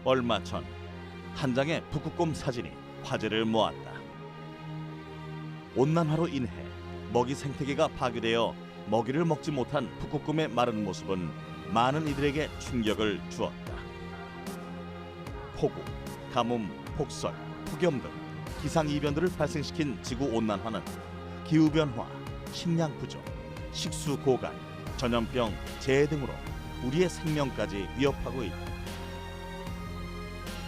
얼마 전 한 장의 북극곰 사진이 화제를 모았다. 온난화로 인해 먹이 생태계가 파괴되어 먹이를 먹지 못한 북극곰의 마른 모습은 많은 이들에게 충격을 주었다. 폭우, 가뭄, 폭설, 폭염 등 기상이변들을 발생시킨 지구온난화는 기후변화, 식량 부족, 식수 고갈, 전염병, 재해 등으로 우리의 생명까지 위협하고 있다.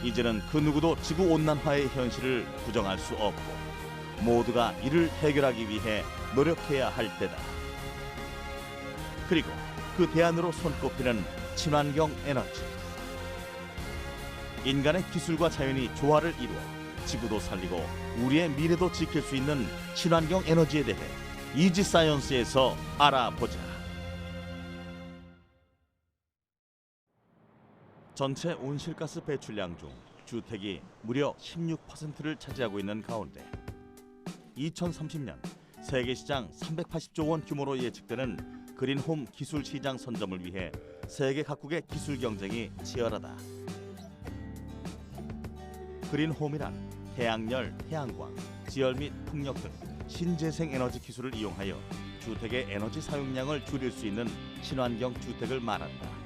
이제는 그 누구도 지구온난화의 현실을 부정할 수 없고 모두가 이를 해결하기 위해 노력해야 할 때다. 그리고 그 대안으로 손꼽히는 친환경 에너지. 인간의 기술과 자연이 조화를 이루어 지구도 살리고 우리의 미래도 지킬 수 있는 친환경 에너지에 대해 이지사이언스에서 알아보자. 전체 온실가스 배출량 중 주택이 무려 16%를 차지하고 있는 가운데 2030년 세계 시장 380조 원 규모로 예측되는 그린홈 기술 시장 선점을 위해 세계 각국의 기술 경쟁이 치열하다. 그린홈이란 태양열, 태양광, 지열 및 풍력 등 신재생 에너지 기술을 이용하여 주택의 에너지 사용량을 줄일 수 있는 친환경 주택을 말한다.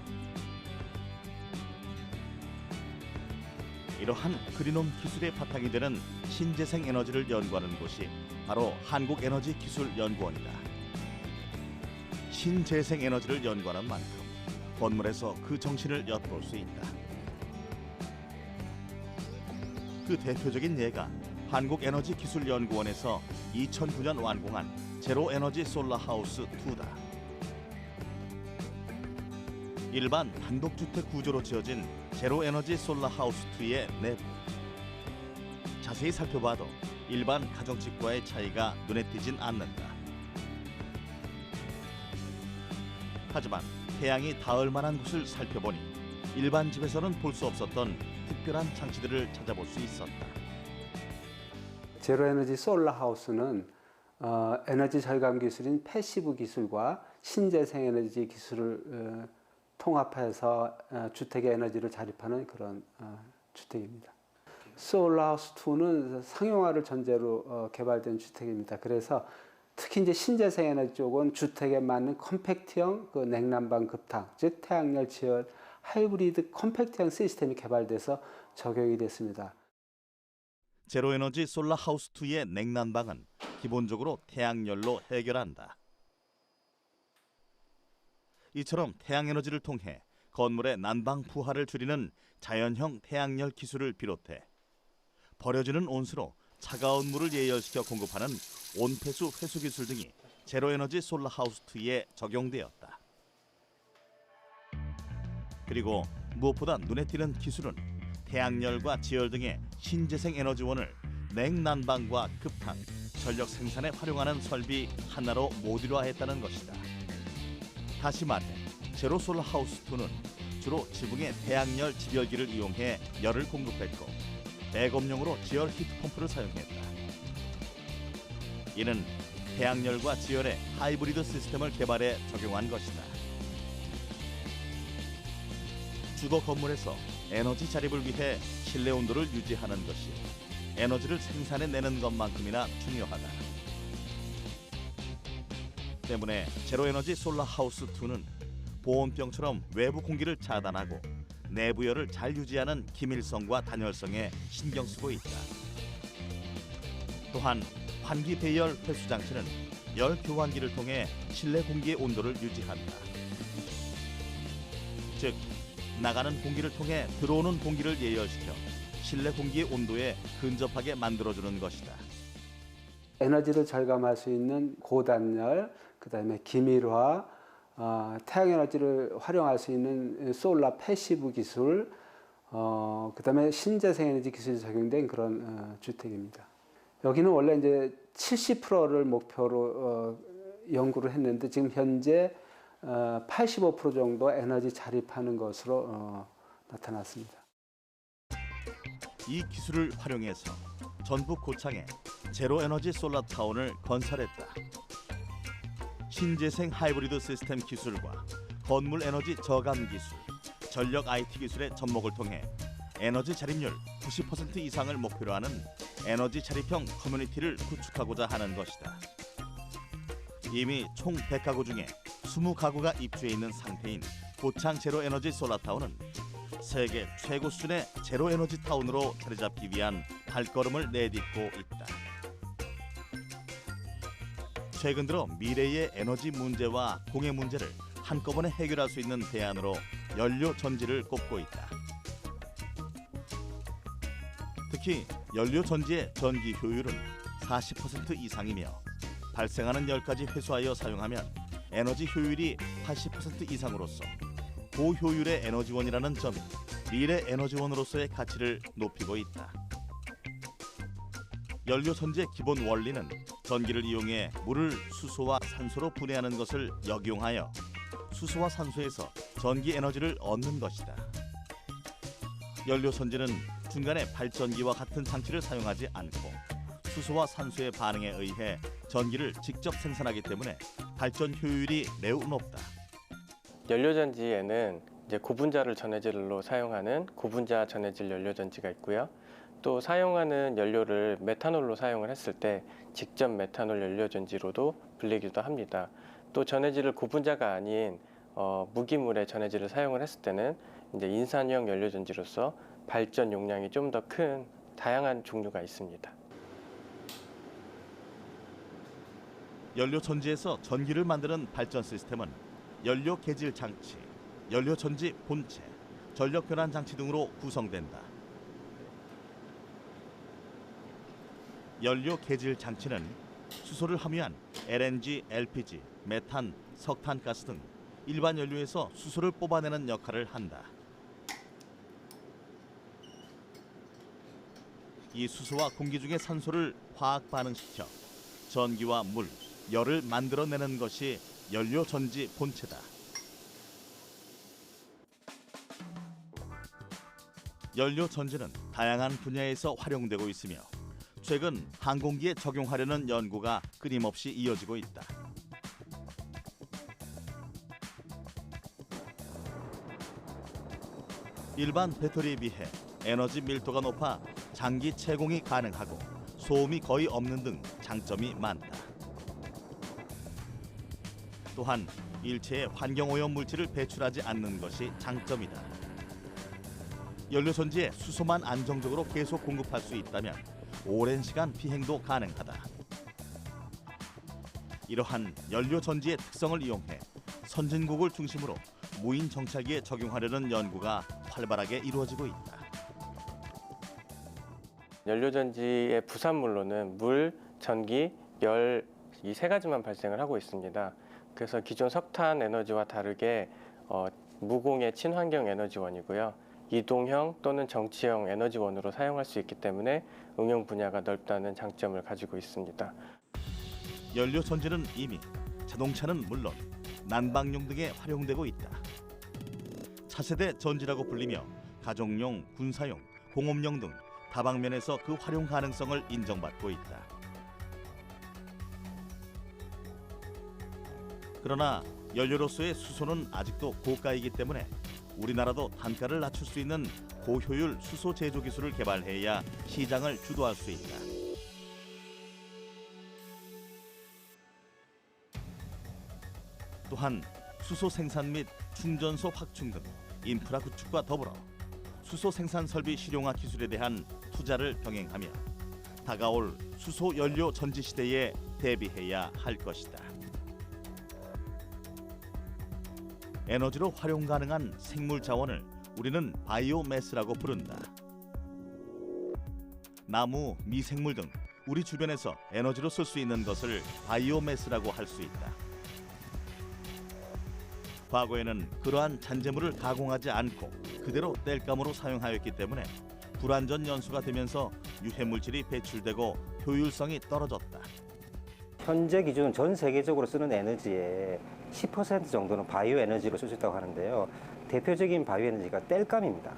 이러한 그린홈 기술의 바탕이 되는 신재생 에너지를 연구하는 곳이 바로 한국에너지기술연구원이다. 신재생 에너지를 연구하는 만큼 건물에서 그 정신을 엿볼 수 있다. 그 대표적인 예가 한국에너지기술연구원에서 2009년 완공한 제로에너지 솔라하우스 2다. 일반 단독주택 구조로 지어진 제로에너지 솔라하우스 2의 내부. 자세히 살펴봐도 일반 가정집과의 차이가 눈에 띄진 않는다. 하지만 태양이 닿을 만한 곳을 살펴보니 일반 집에서는 볼 수 없었던 특별한 장치들을 찾아볼 수 있었다. 제로에너지 솔라하우스는 에너지 절감 기술인 패시브 기술과 신재생 에너지 기술을 통합해서 주택의 에너지를 자립하는 그런 주택입니다. 솔라하우스 2는 상용화를 전제로 개발된 주택입니다. 그래서 특히 이제 신재생 에너지 쪽은 주택에 맞는 컴팩트형 그 냉난방 급탕, 즉 태양열 지열 하이브리드 컴팩트형 시스템이 개발돼서 적용이 됐습니다. 제로에너지 솔라하우스 2의 냉난방은 기본적으로 태양열로 해결한다. 이처럼 태양에너지를 통해 건물의 난방 부하를 줄이는 자연형 태양열 기술을 비롯해 버려지는 온수로 차가운 물을 예열시켜 공급하는 온폐수 회수 기술 등이 제로에너지 솔라하우스 2에 적용되었다. 그리고 무엇보다 눈에 띄는 기술은 태양열과 지열 등의 신재생 에너지원을 냉난방과 급탕, 전력 생산에 활용하는 설비 하나로 모듈화했다는 것이다. 다시 말해 제로솔라하우스2는 주로 지붕에 태양열 지열기를 이용해 열을 공급했고 배급용으로 지열 히트펌프를 사용했다. 이는 태양열과 지열의 하이브리드 시스템을 개발해 적용한 것이다. 주거 건물에서 에너지 자립을 위해 실내 온도를 유지하는 것이 에너지를 생산해내는 것만큼이나 중요하다. 때문에 제로에너지 솔라하우스2는 보온병처럼 외부 공기를 차단하고 내부 열을 잘 유지하는 기밀성과 단열성에 신경 쓰고 있다. 또한 환기 배열 회수 장치는 열 교환기를 통해 실내 공기의 온도를 유지한다. 즉, 나가는 공기를 통해 들어오는 공기를 예열시켜 실내 공기의 온도에 근접하게 만들어주는 것이다. 에너지를 절감할 수 있는 고단열, 그다음에 기밀화, 태양에너지를 활용할 수 있는 솔라 패시브 기술, 그다음에 신재생 에너지 기술이 적용된 그런 주택입니다. 여기는 원래 이제 70%를 목표로 연구를 했는데 지금 현재 85% 정도 에너지 자립하는 것으로 나타났습니다. 이 기술을 활용해서 전북 고창에 제로에너지 솔라타운을 건설했다. 신재생 하이브리드 시스템 기술과 건물 에너지 저감 기술, 전력 IT 기술의 접목을 통해 에너지 자립률 90% 이상을 목표로 하는 에너지 자립형 커뮤니티를 구축하고자 하는 것이다. 이미 총 100가구 중에 20가구가 입주해 있는 상태인 고창 제로에너지 솔라타운은 세계 최고 수준의 제로에너지 타운으로 자리 잡기 위한 발걸음을 내딛고 있다. 최근 들어 미래의 에너지 문제와 공해 문제를 한꺼번에 해결할 수 있는 대안으로 연료 전지를 꼽고 있다. 특히 연료 전지의 전기 효율은 40% 이상이며 발생하는 열까지 회수하여 사용하면 에너지 효율이 80% 이상으로서 고효율의 에너지원이라는 점이 미래 에너지원으로서의 가치를 높이고 있다. 연료 전지의 기본 원리는 전기를 이용해 물을 수소와 산소로 분해하는 것을 역용하여 수소와 산소에서 전기 에너지를 얻는 것이다. 연료 전지는 중간에 발전기와 같은 장치를 사용하지 않고 수소와 산소의 반응에 의해 전기를 직접 생산하기 때문에 발전 효율이 매우 높다. 연료전지에는 이제 고분자를 전해질로 사용하는 고분자 전해질 연료전지가 있고요. 또 사용하는 연료를 메탄올로 사용을 했을 때 직접 메탄올 연료전지로도 불리기도 합니다. 또 전해질을 고분자가 아닌 무기물의 전해질을 사용을 했을 때는 이제 인산형 연료전지로서 발전 용량이 좀 더 큰 다양한 종류가 있습니다. 연료 전지에서 전기를 만드는 발전 시스템은 연료 계질 장치, 연료 전지 본체, 전력 변환 장치 등으로 구성된다. 연료 계질 장치는 수소를 함유한 LNG, LPG, 메탄, 석탄가스 등 일반 연료에서 수소를 뽑아내는 역할을 한다. 이 수소와 공기 중의 산소를 화학 반응시켜 전기와 물, 열을 만들어내는 것이 연료 전지 본체다. 연료 전지는 다양한 분야에서 활용되고 있으며 최근 항공기에 적용하려는 연구가 끊임없이 이어지고 있다. 일반 배터리에 비해 에너지 밀도가 높아 장기 채공이 가능하고 소음이 거의 없는 등 장점이 많다. 또한 일체의 환경오염 물질을 배출하지 않는 것이 장점이다. 연료 전지에 수소만 안정적으로 계속 공급할 수 있다면 오랜 시간 비행도 가능하다. 이러한 연료 전지의 특성을 이용해 선진국을 중심으로 무인 정찰기에 적용하려는 연구가 활발하게 이루어지고 있다. 연료전지의 부산물로는 물, 전기, 열 이 세 가지만 발생을 하고 있습니다. 그래서 기존 석탄 에너지와 다르게 무공해 친환경 에너지원이고요. 이동형 또는 정치형 에너지원으로 사용할 수 있기 때문에 응용 분야가 넓다는 장점을 가지고 있습니다. 연료 전지는 이미 자동차는 물론 난방용 등에 활용되고 있다. 차세대 전지라고 불리며 가정용, 군사용, 공업용 등 다방면에서 그 활용 가능성을 인정받고 있다. 그러나 연료로서의 수소는 아직도 고가이기 때문에 우리나라도 단가를 낮출 수 있는 고효율 수소 제조 기술을 개발해야 시장을 주도할 수 있다. 또한 수소 생산 및 충전소 확충 등 인프라 구축과 더불어 수소 생산 설비 실용화 기술에 대한 투자를 병행하며 다가올 수소 연료 전지 시대에 대비해야 할 것이다. 에너지로 활용 가능한 생물 자원을 우리는 바이오매스라고 부른다. 나무, 미생물 등 우리 주변에서 에너지로 쓸 수 있는 것을 바이오매스라고 할 수 있다. 과거에는 그러한 잔재물을 가공하지 않고 그대로 땔감으로 사용하였기 때문에 불완전 연소가 되면서 유해 물질이 배출되고 효율성이 떨어졌다. 현재 기준 전 세계적으로 쓰는 에너지의 10% 정도는 바이오 에너지로 쓸 수 있다고 하는데요. 대표적인 바이오 에너지가 땔감입니다.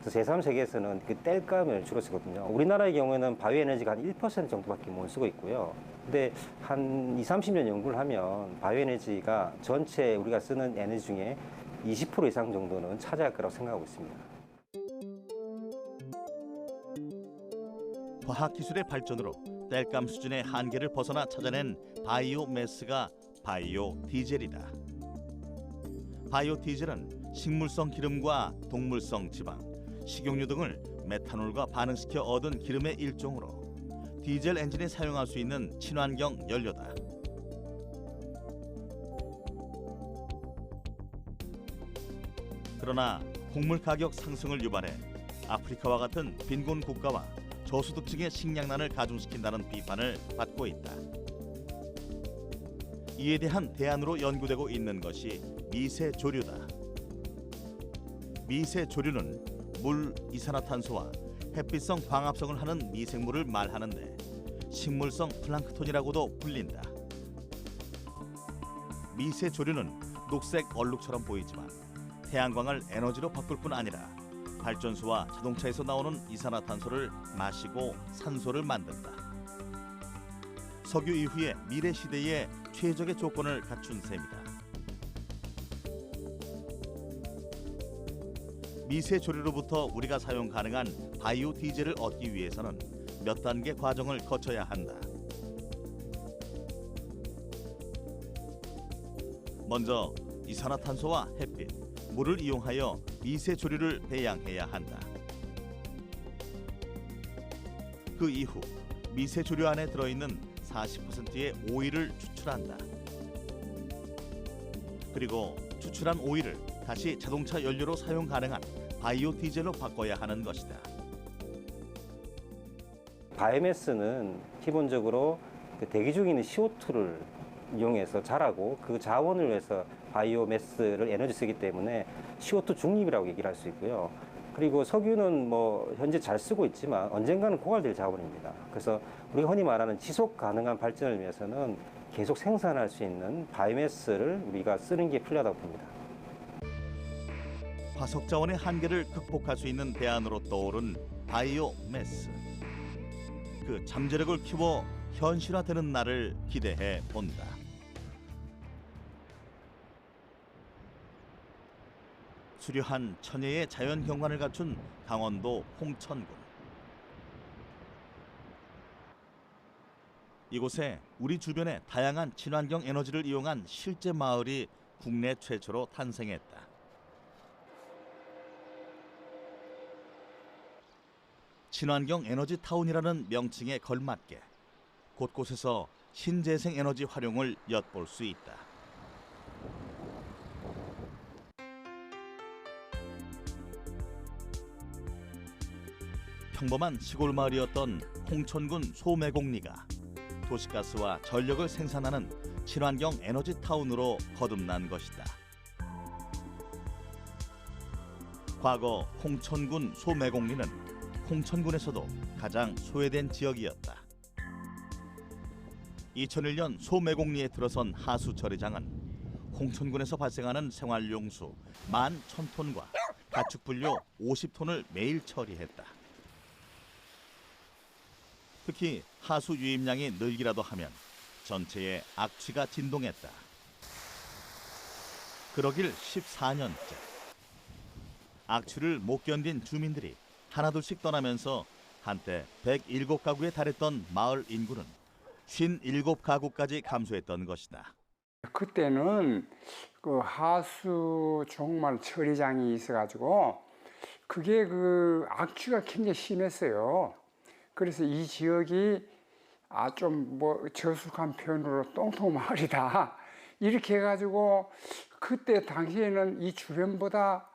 그래서 제3세계에서는 그 땔감을 주로 쓰거든요. 우리나라의 경우에는 바이오 에너지가 한 1% 정도밖에 못 쓰고 있고요. 근데 한 20, 30년 연구를 하면 바이오 에너지가 전체 우리가 쓰는 에너지 중에 20% 이상 정도는 차지할 거라고 생각하고 있습니다. 과학기술의 발전으로 땔감 수준의 한계를 벗어나 찾아낸 바이오매스가 바이오 디젤이다. 바이오 디젤은 식물성 기름과 동물성 지방, 식용유 등을 메탄올과 반응시켜 얻은 기름의 일종으로 디젤 엔진에 사용할 수 있는 친환경 연료다. 그러나 곡물 가격 상승을 유발해 아프리카와 같은 빈곤 국가와 저소득층의 식량난을 가중시킨다는 비판을 받고 있다. 이에 대한 대안으로 연구되고 있는 것이 미세조류다. 미세조류는 물, 이산화탄소와 햇빛성 광합성을 하는 미생물을 말하는데 식물성 플랑크톤이라고도 불린다. 미세조류는 녹색 얼룩처럼 보이지만 태양광을 에너지로 바꿀 뿐 아니라 발전소와 자동차에서 나오는 이산화탄소를 마시고 산소를 만든다. 석유 이후의 미래 시대에 최적의 조건을 갖춘 셈이다. 미세조류로부터 우리가 사용 가능한 바이오 디젤을 얻기 위해서는 몇 단계 과정을 거쳐야 한다. 먼저 이산화탄소와 햇빛, 물을 이용하여 미세조류를 배양해야 한다. 그 이후 미세조류 안에 들어있는 40%의 오일을 추출한다. 그리고 추출한 오일을 다시 자동차 연료로 사용 가능한 바이오 디젤로 바꿔야 하는 것이다. 바이오매스는 기본적으로 그 대기 중에 있는 CO2를 이용해서 자라고 그 자원을 위해서 바이오매스를 에너지 쓰기 때문에 CO2 중립이라고 얘기를 할 수 있고요. 그리고 석유는 뭐 현재 잘 쓰고 있지만 언젠가는 고갈될 자원입니다. 그래서 우리가 흔히 말하는 지속 가능한 발전을 위해서는 계속 생산할 수 있는 바이오매스를 우리가 쓰는 게 필요하다고 봅니다. 화석 자원의 한계를 극복할 수 있는 대안으로 떠오른 바이오매스. 그 잠재력을 키워 현실화되는 날을 기대해 본다. 수려한 천혜의 자연 경관을 갖춘 강원도 홍천군. 이곳에 우리 주변의 다양한 친환경 에너지를 이용한 실제 마을이 국내 최초로 탄생했다. 친환경 에너지 타운이라는 명칭에 걸맞게 곳곳에서 신재생 에너지 활용을 엿볼 수 있다. 평범한 시골 마을이었던 홍천군 소매곡리가 도시가스와 전력을 생산하는 친환경 에너지 타운으로 거듭난 것이다. 과거 홍천군 소매곡리는 홍천군에서도 가장 소외된 지역이었다. 2001년 소매곡리에 들어선 하수 처리장은 홍천군에서 발생하는 생활용수 11,000톤과 가축 분료 50톤을 매일 처리했다. 특히 하수 유입량이 늘기라도 하면 전체에 악취가 진동했다. 그러길 14년째. 악취를 못 견딘 주민들이 하나둘씩 떠나면서 한때 107가구에 달했던 마을 인구는 57가구까지 감소했던 것이다. 그때는 그 하수 정말 처리장이 있어가지고 그게 그 악취가 굉장히 심했어요. 그래서 이 지역이 좀 뭐 저속한 표현으로 똥통 마을이다 이렇게 해가지고 그때 당시에는 이 주변보다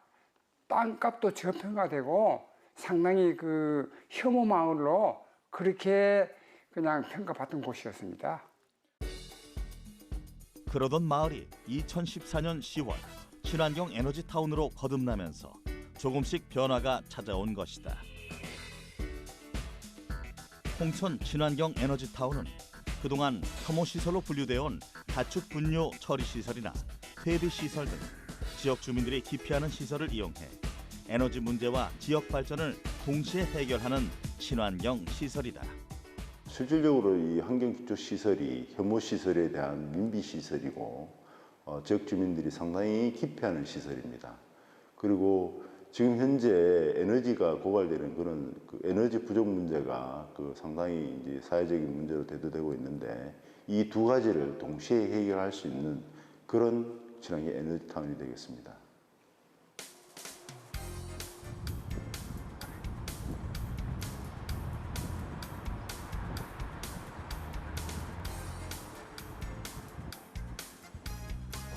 땅값도 저평가되고 상당히 그 혐오 마을로 그렇게 그냥 평가받던 곳이었습니다. 그러던 마을이 2014년 10월 친환경 에너지 타운으로 거듭나면서 조금씩 변화가 찾아온 것이다. 홍천 친환경 에너지 타운은 그동안 혐오시설로 분류되어 온 가축 분뇨 처리 시설이나 퇴비 시설 등 지역 주민들이 기피하는 시설을 이용해 에너지 문제와 지역 발전을 동시에 해결하는 친환경 시설이다. 실질적으로 이 환경기초시설이 혐오시설에 대한 민비시설이고 지역 주민들이 상당히 기피하는 시설입니다. 그리고 지금 현재 에너지가 고갈되는 그런 그 에너지 부족 문제가 상당히 이제 사회적인 문제로 대두되고 있는데 이 두 가지를 동시에 해결할 수 있는 그런 친환경 에너지 타운이 되겠습니다.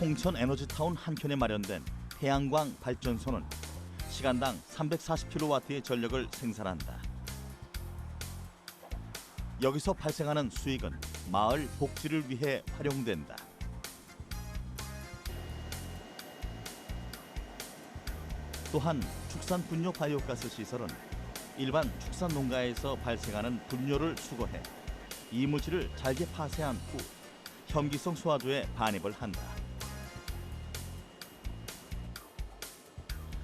홍천 에너지타운 한켠에 마련된 태양광 발전소는 시간당 340kW의 전력을 생산한다. 여기서 발생하는 수익은 마을 복지를 위해 활용된다. 또한 축산 분뇨 바이오가스 시설은 일반 축산 농가에서 발생하는 분뇨를 수거해 이물질을 잘게 파쇄한 후 혐기성 수화조에 반입을 한다.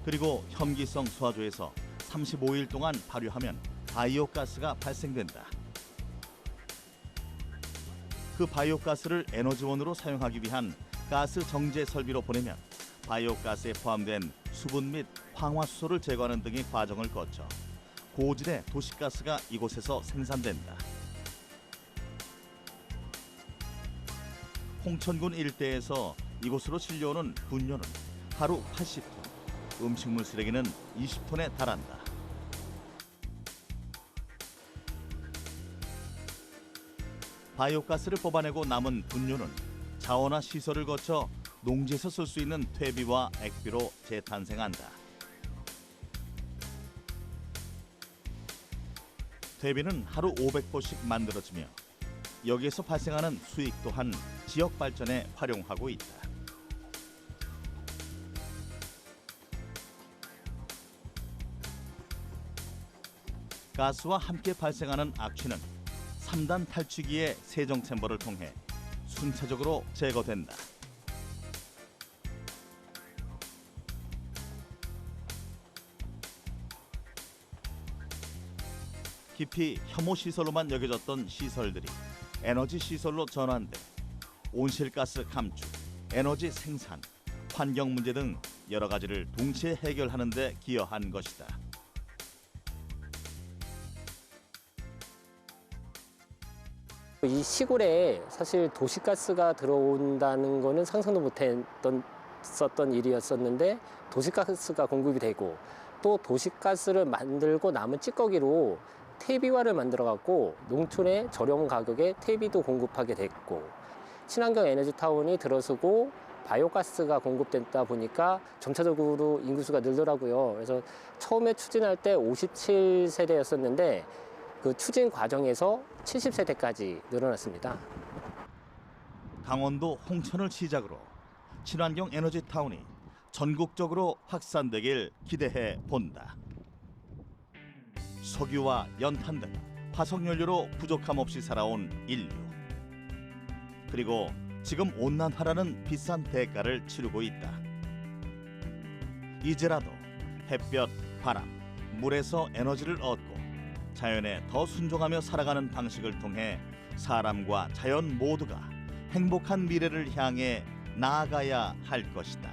그리고 혐기성 수화조에서 35일 동안 발효하면 바이오가스가 발생된다. 그 바이오가스를 에너지원으로 사용하기 위한 가스 정제 설비로 보내면 바이오가스에 포함된 수분 및 황화수소를 제거하는 등의 과정을 거쳐 고질의 도시가스가 이곳에서 생산된다. 홍천군 일대에서 이곳으로 실려오는 분뇨는 하루 80톤, 음식물 쓰레기는 20톤에 달한다. 바이오가스를 뽑아내고 남은 분뇨는 자원화 시설을 거쳐 농지에서 쓸 수 있는 퇴비와 액비로 재탄생한다. 퇴비는 하루 500보씩 만들어지며 여기에서 발생하는 수익 또한 지역 발전에 활용하고 있다. 가스와 함께 발생하는 악취는 3단 탈취기의 세정 챔버를 통해 순차적으로 제거된다. 깊이 혐오 시설로만 여겨졌던 시설들이 에너지 시설로 전환돼 온실가스 감축, 에너지 생산, 환경 문제 등 여러 가지를 동시에 해결하는 데 기여한 것이다. 이 시골에 사실 도시가스가 들어온다는 거는 상상도 못했던 일이었었는데 도시가스가 공급이 되고 또 도시가스를 만들고 남은 찌꺼기로 퇴비화를 만들어 갖고 농촌에 저렴 가격에 퇴비도 공급하게 됐고 친환경 에너지타운이 들어서고 바이오가스가 공급됐다 보니까 점차적으로 인구수가 늘더라고요. 그래서 처음에 추진할 때 57세대였었는데 그 추진 과정에서 70세대까지 늘어났습니다. 강원도 홍천을 시작으로 친환경 에너지타운이 전국적으로 확산되길 기대해 본다. 석유와 연탄 등 화석연료로 부족함 없이 살아온 인류. 그리고 지금 온난화라는 비싼 대가를 치르고 있다. 이제라도 햇볕, 바람, 물에서 에너지를 얻고 자연에 더 순종하며 살아가는 방식을 통해 사람과 자연 모두가 행복한 미래를 향해 나아가야 할 것이다.